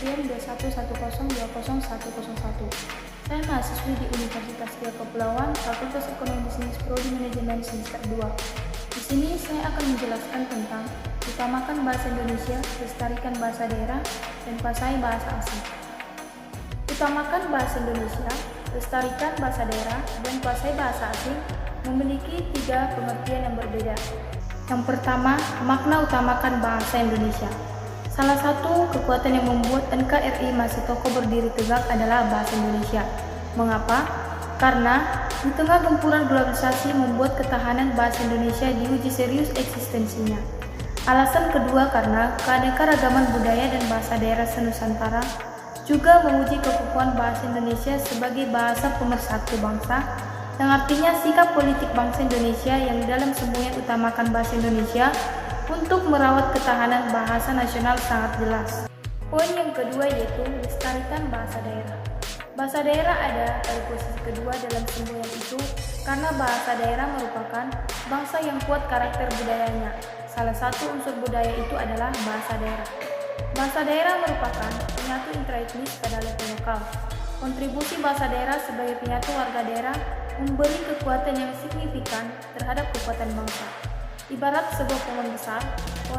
SBM 211020101. Saya mahasiswi di Universitas Riau Kepulauan, Fakultas Ekonomi Bisnis Prodi Manajemen semester 2. Di sini saya akan menjelaskan tentang utamakan bahasa Indonesia, lestarikan bahasa daerah, dan kuasai bahasa asing. Utamakan bahasa Indonesia, lestarikan bahasa daerah, dan kuasai bahasa asing memiliki 3 pengertian yang berbeda. Yang pertama, makna utamakan bahasa Indonesia. Salah satu kekuatan yang membuat NKRI masih kokoh berdiri tegak adalah bahasa Indonesia. Mengapa? Karena di tengah gempuran globalisasi membuat ketahanan bahasa Indonesia diuji serius eksistensinya. Alasan kedua karena keanekaragaman budaya dan bahasa daerah senusantara juga menguji kekuatan bahasa Indonesia sebagai bahasa pemersatu bangsa, yang artinya sikap politik bangsa Indonesia yang dalam semboyan utamakan bahasa Indonesia untuk merawat ketahanan bahasa nasional sangat jelas. Poin yang kedua yaitu lestarikan bahasa daerah. Bahasa daerah ada pada posisi kedua dalam semboyan itu karena bahasa daerah merupakan bangsa yang kuat karakter budayanya. Salah satu unsur budaya itu adalah bahasa daerah. Bahasa daerah merupakan penyatu intraetnis pada level lokal. Kontribusi bahasa daerah sebagai penyatu warga daerah memberi kekuatan yang signifikan terhadap kekuatan bangsa. Ibarat sebuah pohon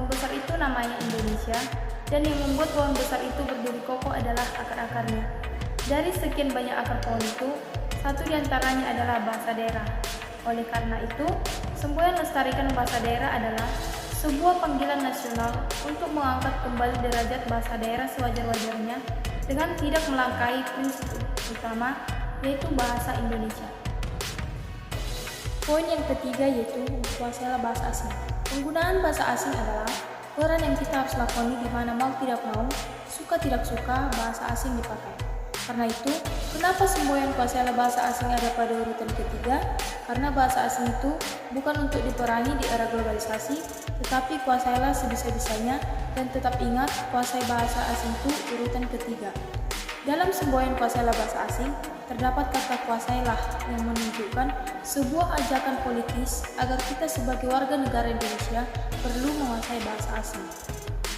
besar itu namanya Indonesia, dan yang membuat pohon besar itu berdiri kokoh adalah akar-akarnya. Dari sekian banyak akar pohon itu, satu diantaranya adalah bahasa daerah. Oleh karena itu, semboyan lestarikan bahasa daerah adalah sebuah panggilan nasional untuk mengangkat kembali derajat bahasa daerah sewajar-wajarnya dengan tidak melangkahi prinsip utama, yaitu bahasa Indonesia. Poin yang ketiga yaitu kuasailah bahasa asing. Penggunaan bahasa asing adalah peran yang kita harus lakoni di mana mau tidak mau, suka tidak suka, bahasa asing dipakai. Karena itu, kenapa semboyan kuasailah bahasa asing ada pada urutan ketiga? Karena bahasa asing itu bukan untuk diperangi di era globalisasi, tetapi kuasailah sebisa-bisanya dan tetap ingat kuasai bahasa asing itu urutan ketiga. Dalam semboyan kuasailah bahasa asing, terdapat kata kuasailah yang menunjukkan sebuah ajakan politis agar kita sebagai warga negara Indonesia perlu menguasai bahasa asing.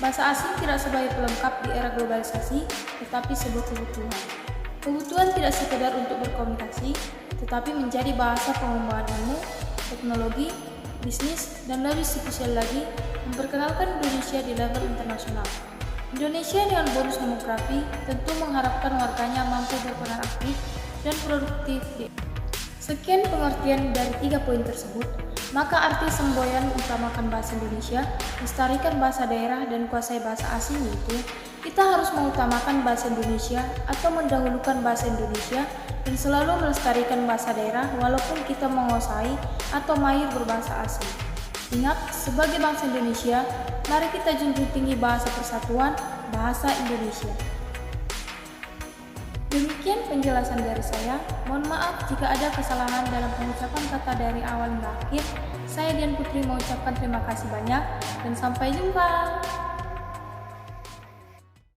Bahasa asing tidak sebagai pelengkap di era globalisasi, tetapi sebuah kebutuhan. Kebutuhan tidak sekedar untuk berkomunikasi, tetapi menjadi bahasa pengembangan ilmu, teknologi, bisnis, dan lebih spesial lagi, memperkenalkan Indonesia di level internasional. Indonesia dengan bonus demografi tentu mengharapkan warganya mampu berperan aktif dan produktif. Sekian pengertian dari 3 poin tersebut, maka arti semboyan utamakan bahasa Indonesia, lestarikan bahasa daerah, dan kuasai bahasa asing yaitu kita harus mengutamakan bahasa Indonesia atau mendahulukan bahasa Indonesia dan selalu melestarikan bahasa daerah walaupun kita menguasai atau mahir berbahasa asing. Ingat, sebagai bangsa Indonesia, mari kita junjung tinggi bahasa persatuan, bahasa Indonesia. Demikian penjelasan dari saya. Mohon maaf jika ada kesalahan dalam pengucapan kata dari awal hingga akhir. Saya Dian Putri mengucapkan terima kasih banyak dan sampai jumpa.